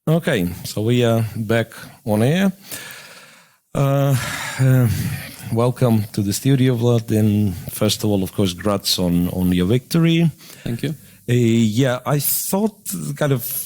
Okay, so we are back on air. Uh, uh, Welcome to the studio, Vlad. And first of all, of course, congrats on your victory. Thank you. Yeah, I thought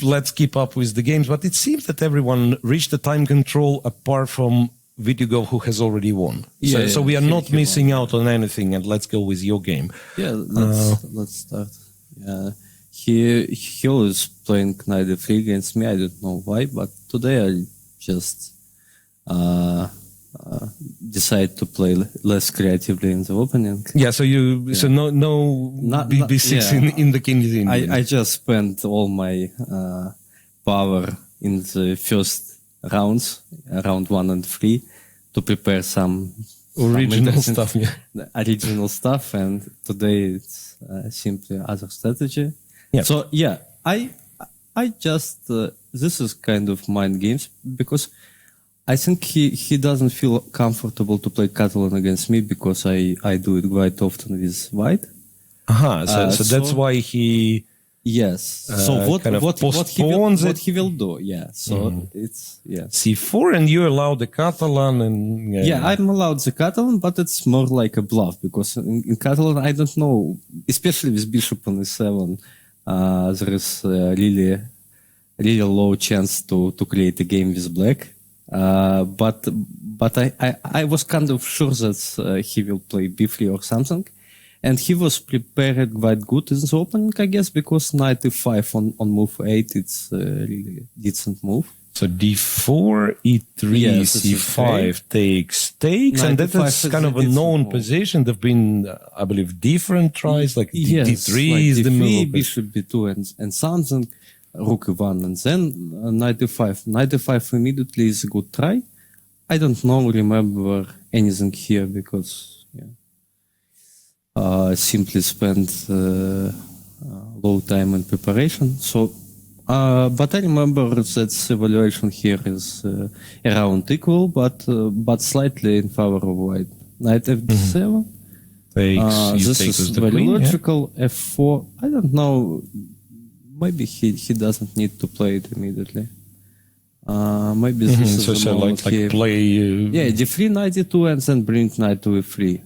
let's keep up with the games, but it seems that everyone reached the time control apart from Vidugov, who has already won. So we are not missing out on anything, and let's go with your game. Yeah, let's start. Yeah, he was playing knight d3 against me. I don't know why, but today I just decide to play less creatively in the opening. Yeah, so no b6 in the king is in. I just spent all my power in the first rounds, round 1 and 3, to prepare some original stuff. Yeah. Original stuff, and today it's simply other strategy. Yeah. So yeah, I just this is kind of mind games because I think he doesn't feel comfortable to play Catalan against me because I do it quite often with white. So that's why he. Yes. So what he will do? Yeah. So it's C4, and you allow the Catalan, and I'm allowed the Catalan, but it's more like a bluff because in Catalan I don't know, especially with bishop on e7, there is really low chance to create a game with black. But I was kind of sure that he will play b3 or something. And he was prepared quite good in the opening, I guess, because knight e5 on move 8, it's a really decent move. So d4, e3, c5 takes, and that's kind of a known position. There've been, I believe, different tries, like d3 like is the move. Bishop b2 and something, rook e1, and then knight e5. Knight e5 immediately is a good try. I don't remember anything here because... simply spend low time in preparation. So, but I remember that evaluation here is around equal, but slightly in favor of white. Knight f7. This is very queen, logical. Yeah? F4. I don't know. Maybe he doesn't need to play it immediately. Maybe this is the moment like play. d3, knight d2, and then bring knight to e3.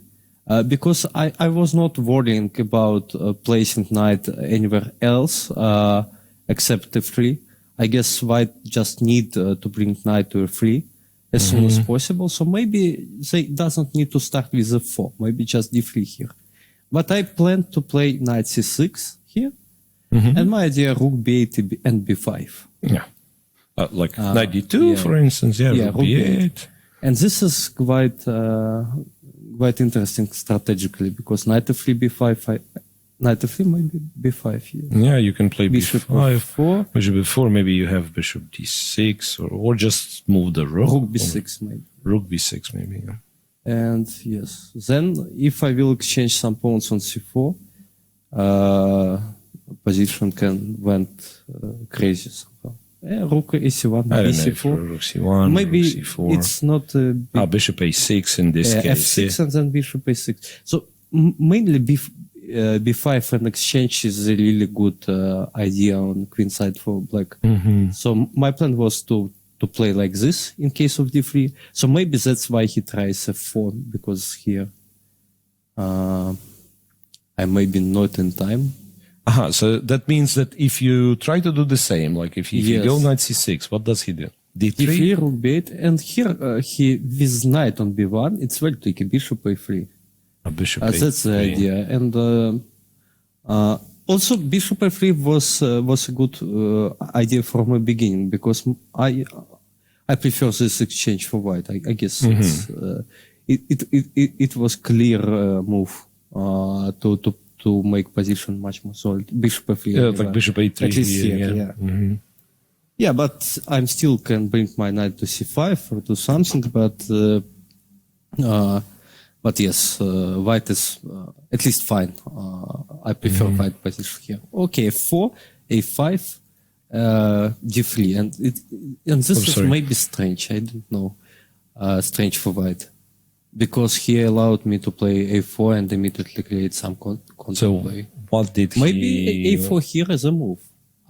Because I was not worrying about placing knight anywhere else except f3. I guess white just need to bring knight to f3 as soon as possible. So maybe they doesn't need to start with f4. Maybe just d3 here. But I plan to play knight c6 here. And my idea rook b8 and b5. Yeah. Like knight d2, for instance. Yeah, rook b8. And this is quite interesting strategically because knight f3, b5, knight f3 might be b5 here. Yeah, you can play bishop b5, f4. Bishop b4, maybe you have bishop d6 or just move the rook. Rook b6 maybe. Rook b6 maybe, yeah. And yes, then if I will exchange some pawns on c4, position went crazy somehow. Rook ac1, bc4. Rook c1, maybe rook c4. It's not bishop a6 in this case. f6 and then bishop a6. So mainly b5 and exchange is a really good idea on queen side for black. So my plan was to play like this in case of d3. So maybe that's why he tries f4, because here I may be not in time. So that means that if you try to do the same, like if you go knight c6, what does he do? d3, rook b8, and here he with knight on b1, it's very tricky. Bishop a3. Bishop a3. That's the idea, and also bishop a3 was a good idea from the beginning because I prefer this exchange for white. I guess it was clear move to make position much more solid. Bishop f3. Like bishop a3. At least here, yeah, but I'm still can bring my knight to c5 or to something, but yes, white is at least fine. I prefer white position here. Okay, f4, a5, d3, and this is maybe strange. I don't know, strange for white. Because he allowed me to play a4 and immediately create some counterplay. What did Maybe a4 here is a move.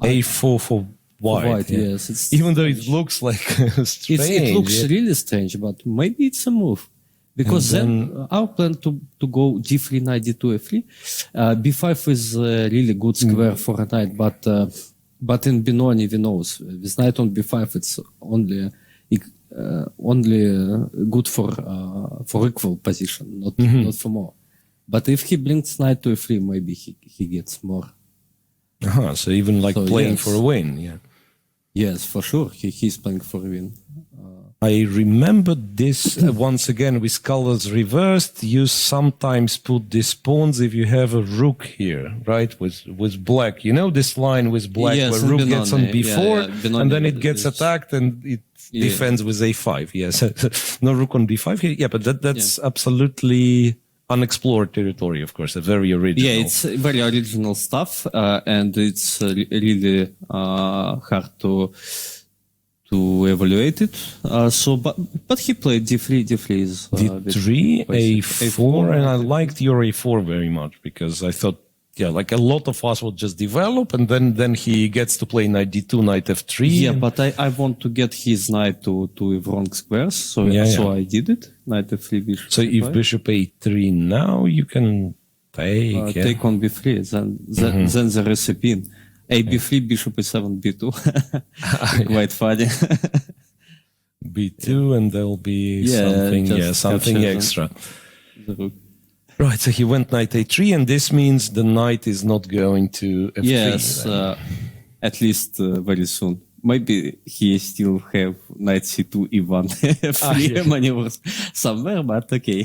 a4 for white. Yeah. Yes, it's Even though it looks like strange. it looks really strange, but maybe it's a move. Because then our plan to go d3, knight d2, f3. b5 is a really good square for a knight, but in Benoni we know with knight on b5 it's only good for equal position, not for more. But if he brings knight to f3, maybe he gets more. So even like playing for a win, yeah. Yes, for sure. He's playing for a win. I remember this once again with colors reversed. You sometimes put these pawns if you have a rook here, right? With black. You know this line with black where rook gets on b4 and then it gets attacked and it defends with a5. Yes. No rook on b5 here. Yeah, but that's absolutely unexplored territory, of course. A very original. Yeah, it's very original stuff, and it's really hard to evaluate it. But he played d3. D3 is d3, a4, and I liked your a4 very much because I thought, like a lot of us will just develop, and then he gets to play knight d2, knight f3. Yeah, but I want to get his knight to wrong squares, so I did it. Knight f3, bishop. So if bishop a3 now, you can take take on b3. Then there is a pin. b3, bishop a7, b2. Quite funny. b2, and there'll be something extra. Right, so he went knight a3, and this means the knight is not going to f3. Yes, at least very soon. Maybe he still have knight c2, e1, f3 maneuvers somewhere, but okay.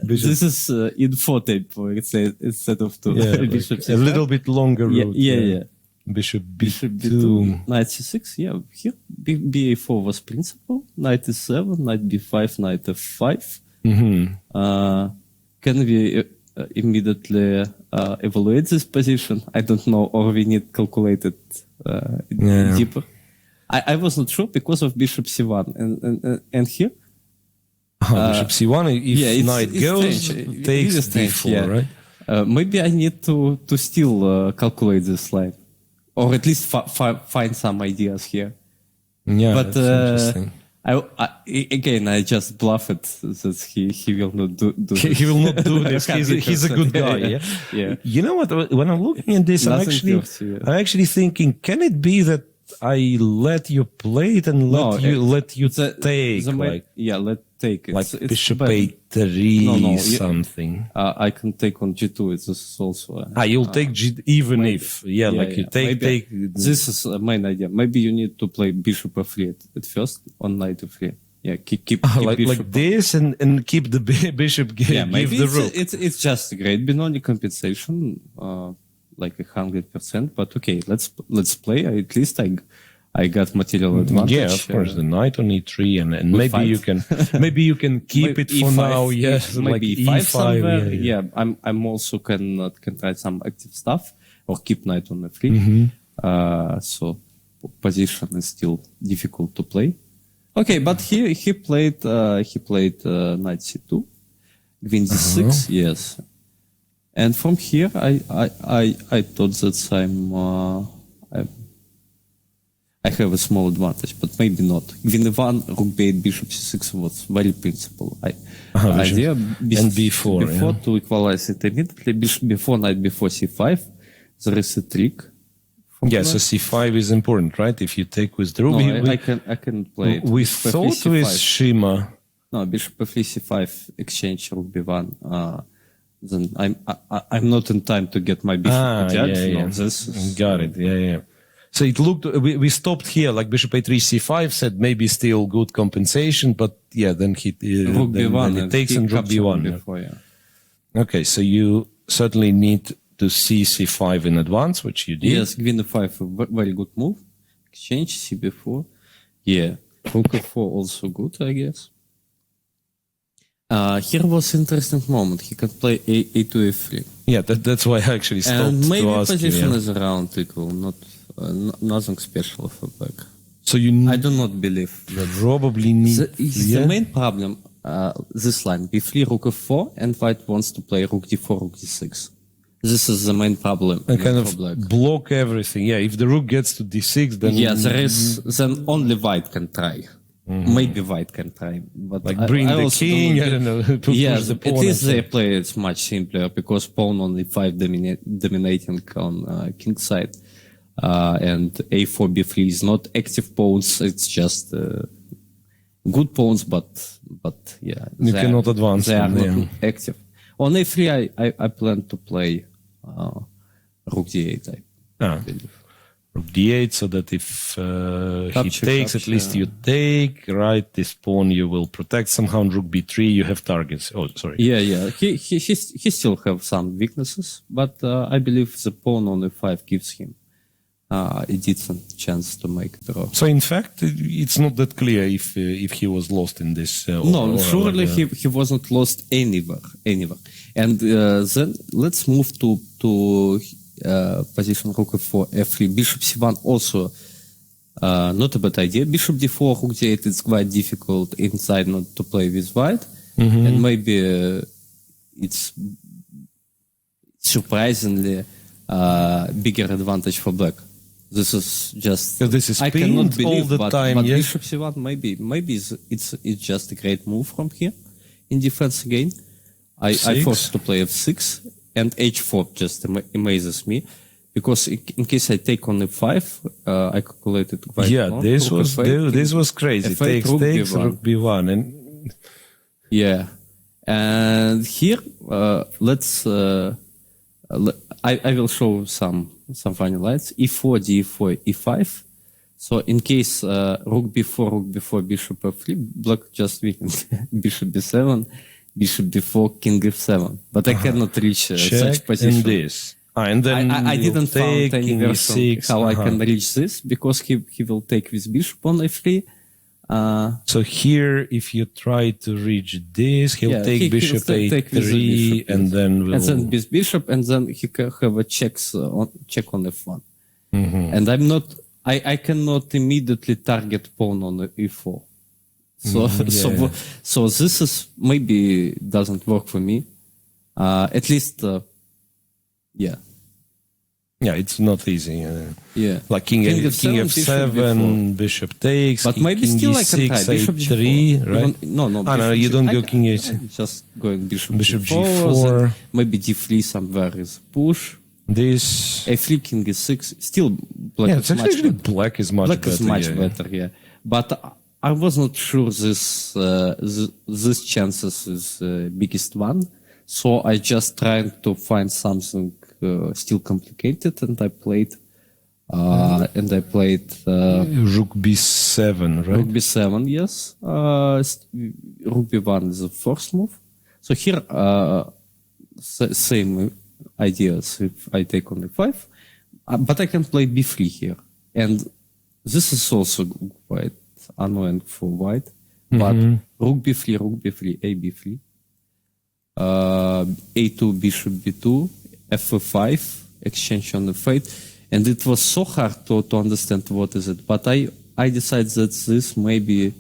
This is info tape instead of two. Bishop a little bit longer route. Yeah. Bishop b2. Knight c6, here ba4 was principal. Knight e7, knight b5, knight f5. Can we immediately evaluate this position? I don't know, or we need calculated deeper. I was not sure because of bishop c1 and here. Bishop c1. If knight goes, takes d4, right? Maybe I need to still calculate this line, or at least find some ideas here. Yeah, but that's interesting. I just bluff it that he will not do this. He will not do this. He's a good guy. Yeah. You know what? When I'm looking at this, I'm actually thinking, can it be that I let you play it and let you take? Let take it. Like bishop a3 something. I can take on g2. It's also. You'll take g even if you take. This is a main idea. Maybe you need to play bishop f3 at first on knight f3. Yeah, keep like this and keep the bishop. Maybe the rook. It's just a great Benoni compensation, like 100%. But okay, let's play. At least I got material advantage. Yeah, of course, the knight on e3, and maybe you can keep it for E5, now. Yes, maybe like e5 somewhere. Yeah. I'm also can try some active stuff or keep knight on f3. So position is still difficult to play. Okay, but he played knight c2, queen d6. Yes, and from here I thought that I have a small advantage, but maybe not. Queen e1, rook b8, bishop c6 was very principal. Idea and b4 to equalize it immediately. Bishop b4, knight b4, c5. There is a trick. So c5 is important, right? If you take with the rook, I can play it. We thought with Shima. No, bishop f3, c5, exchange rook b1. Then I'm not in time to get my bishop judged. Got it. Yeah. So it looked, we stopped here, like bishop a3, c5 said maybe still good compensation, but then he rook b1 then takes and rook b1. Okay, so you certainly need to see c5 in advance, which you did. Yes, queen e5, very good move. Exchange, cb4. Yeah, rook f4 also good, I guess. Here was interesting moment. He can play a2, f3. Yeah, that's why I actually stopped and maybe to ask position is around equal, not nothing special for black. So I do not believe. You probably need. The main problem, this line, b3, rook f4, and white wants to play rook d4, rook d6. This is the main problem. And kind for of black. block everything. Yeah, if the rook gets to d6, then Yeah, there is. Then only white can try. Maybe white can try, but like bring the also king. don't I don't know. To Yeah, push the at pawn. least they play it much simpler because pawn on e5 dominating on king side, and a4 b3 is not active pawns. It's just good pawns, but yeah, You cannot advance They are them, not yeah. active. On a3, I plan to play rook d8. I believe. Rook d8, so that if he Capture, takes, at capture. least you take, right? This pawn you will protect somehow. Rook b3, you have targets. Oh, sorry. Yeah. He still have some weaknesses, but I believe the pawn on e5 gives him a decent chance to make a draw. So in fact, it's not that clear if he was lost in this. No, surely he wasn't lost anywhere. And then let's move to position rook f4, f3, bishop c1 also not a bad idea. Bishop d4, rook d8, it's quite difficult inside not to play with white. And maybe it's surprisingly bigger advantage for black. This is just This is I cannot pinned believe, all the but, time, but yes? bishop c1 maybe it's just a great move from here in defense again. I forced to play f6 and h4 just amazes me because in case I take on f5, I calculated quite long. This Rook was f8, this was crazy. f8, Takes, rook takes, b1. rook b1, and Yeah, and here let's. I will show some funny lights. e4, d4, e5. So in case rook b4, bishop f3, black just weakened. Bishop b7, bishop b4, king f7. But I cannot reach check such position. and this. And then I you'll didn't take find any king version e6. how I can reach this because he will take with bishop on f3. So here, if you try to reach this, he'll take he bishop will take with the a3, bishop, and yes. then we'll. And then with bishop, and then he can have a check on f1. And I cannot immediately target pawn on e4. So this is maybe doesn't work for me. At least, yeah. Yeah, it's not easy. Yeah. Like king f7, bishop takes, But maybe king still I can try e6, bishop a3, g4. right? No. No, you don't go king e6. Just going bishop G4. then maybe d3 somewhere is push. This. a3, king e6. Still black Yeah, is it's much actually better. black is much Black better. is much yeah. better, yeah. But I was not sure this chances is biggest one. So I just tried to find something still complicated, and I played Rook b7, right? rook b7, yes. Rook b1 is the first move. So here, same ideas if I take on e5, but I can play b3 here. And this is also quite annoying for white. But rook b3, a b3, a2, bishop b2, f5, exchange on f8. And it was so hard to understand what is it. But I decided that this may be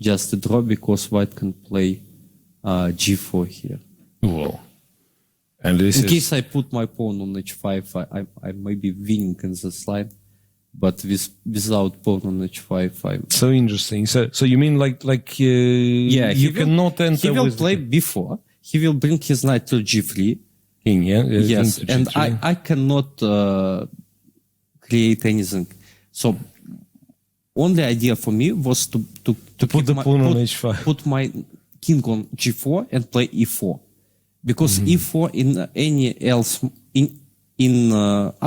just a draw because white can play g4 here. Whoa. And this In is case I put my pawn on h5, I may be winning in this line. But without pawn on h5, I'm... so interesting. So you mean you cannot enter He will with play before. He will bring his knight to g3. king, yeah? Yes, King to and G3. I cannot create anything. So only idea for me was to put keep the pawn on h5. Put my king on g4 and play e4, because e4 in any else in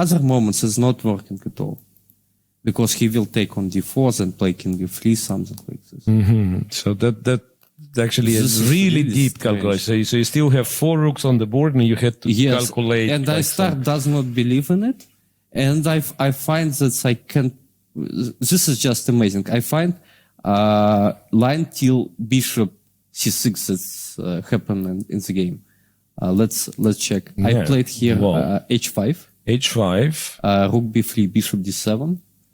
other moments is not working at all, because he will take on d4 and play king e3, something like this. So that actually This is is really really deep strange. calculation. So you still have 4 rooks on the board, and you had to calculate. And like I start does not believe in it, and I find that I can. This is just amazing. I find line till bishop c6 that's happening in the game. Let's check. Yeah. I played here Wow. h5, h5. rook b3, bishop d7.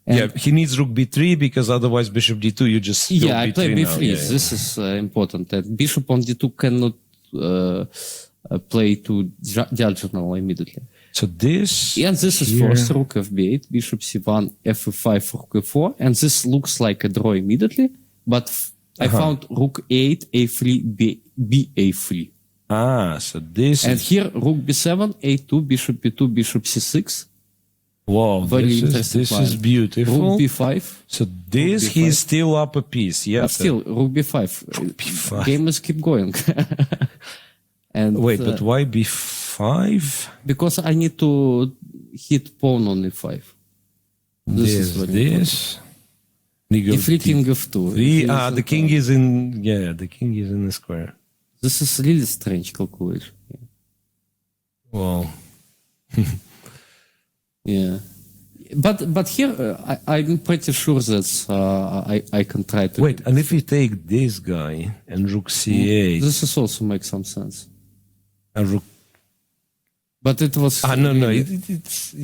And Yeah, he needs rook b3 because otherwise bishop d2. You just go I play b3 b3. now. Yeah, This is important. And bishop on d2 cannot play to diagonal immediately. So this. And this is here. first rook fb8, bishop c1, f5, rook e4, and this looks like a draw immediately, but I found rook a8, a3, ba3. So this. And here rook b7, a2, bishop b2, bishop c6. Wow, Very interesting this line. is beautiful. Rook b5. So this, he's still up a piece. Yeah. But still, rook b5. Rook b5. Game must keep going. And Wait, but why b5? because I need to hit pawn on e5. This is very important. E3, king f2. The king is in. Yeah, the king is in the square. This is really strange calculation. Wow. Yeah, but here I'm pretty sure that I can try to Wait. And if you take this guy and rook c8, this is also makes some sense. and rook. But it was No. It's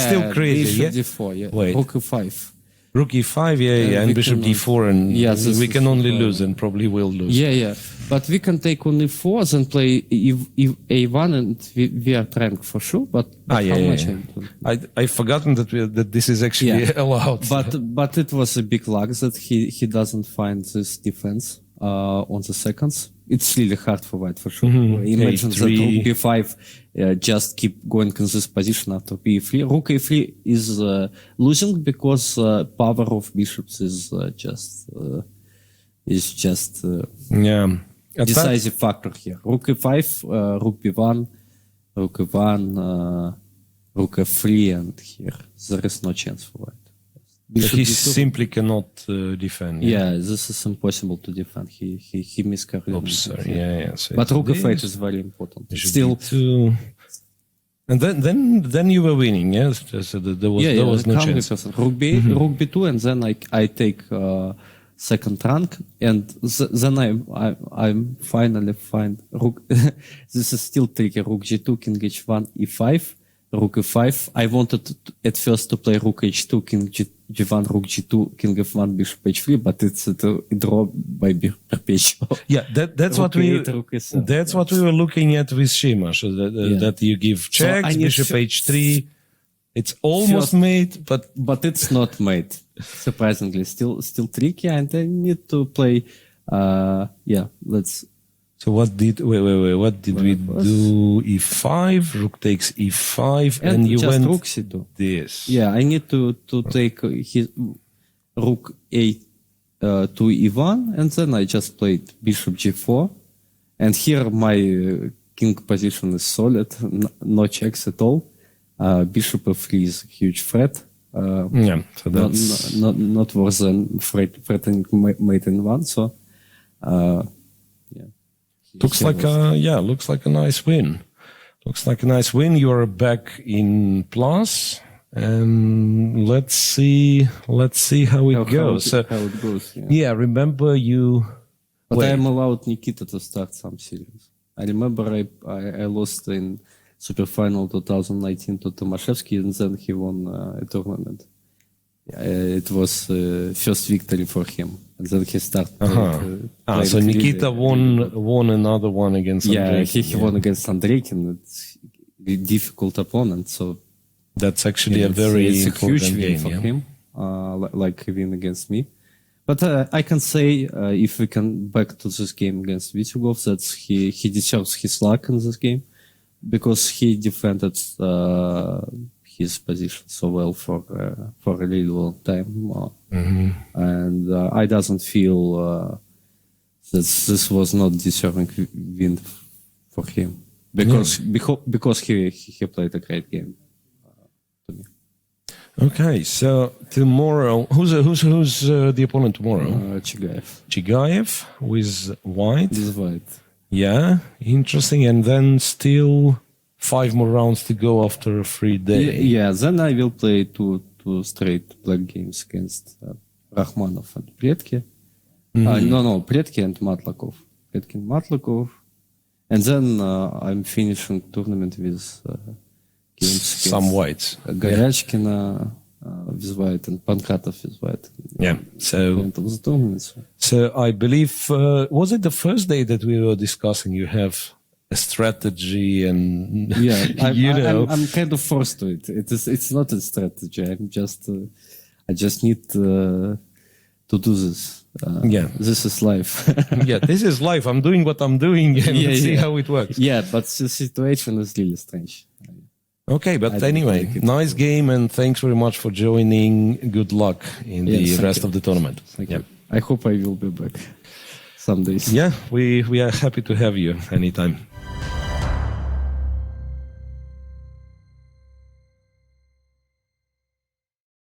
still crazy. Bishop Yeah. d4. Yeah. Wait. Rook e5. Rook e5, and bishop d4, and we can only lose and probably will lose. Yeah. But we can take on e4, then play a1, and we are trying for sure. But how much? I've forgotten that this is actually allowed. But it was a big luck that he doesn't find this defense on the seconds. It's really hard for white for sure. Imagine that rook b5 just keep going in this position after b3. Rook a3 is losing because power of bishops is just decisive factor here. Rook e5, rook b1, rook e1, rook f3, and here there is no chance for white. He simply cannot defend. Yeah, this is impossible to defend. He miscarried. Oops, sorry. Yeah. So but rook f8 is very important. Still, and then you were winning. Yes, so there was no chance. Rook b2, and then I take second rank, and then I finally find rook. This is still tricky. Rook g2, king h1, e5. Rook e5. I wanted at first to play rook h2, king g1, rook g2, king f1, bishop h3, but it's a draw by perpetual. Yeah, that's what we were looking at with Shima. So that you give checks, bishop h3. It's almost mate, but it's not mate. Surprisingly, still tricky, and I need to play. Let's. So what did What did we do? E5, rook takes e5, and you just went rook c2. This. Yeah, I need to take his rook to e1, and then I just played bishop g4, and here my king position is solid, no checks at all. Bishop f3 is a huge threat. So that's not worse than threatening mate in one. So. Looks like a nice win. Looks like a nice win. You are back in plus, and let's see how it goes. Yeah, remember you. But I am allowed Nikita to start some series. I remember I lost in Super Final 2019 to Tomaszewski, and then he won a tournament. It was first victory for him. And then he started. So Nikita won another one against Andreikin. Yeah, he won against Andreikin. It's a difficult opponent. So that's actually a very important huge win for him, like he win against me. But I can say, if we can back to this game against Vityugov, that he deserves his luck in this game because he defended his position so well for a really long time, and I doesn't feel that this was not deserving win for him because he played a great game to me. Okay, so tomorrow, who's the opponent tomorrow? Chigayev with white. With white. Yeah, interesting, and then still 5 more rounds to go after a free day. Yeah, then I will play two straight black games against Rakhmanov and Predke. Predke and Matlakov. Predke and Matlakov. And then I'm finishing tournament with games some whites. Goryachkina with white and Pankratov with white. Yeah, so I believe, was it the first day that we were discussing you have a strategy and I'm kind of forced to it. It's not a strategy. I just need to do this. This is life. This is life. I'm doing what I'm doing and see how it works. Yeah, but the situation is really strange. Okay, but anyway, nice game and thanks very much for joining. Good luck in the rest of the tournament. Thank you. I hope I will be back some days. Yeah, we are happy to have you anytime.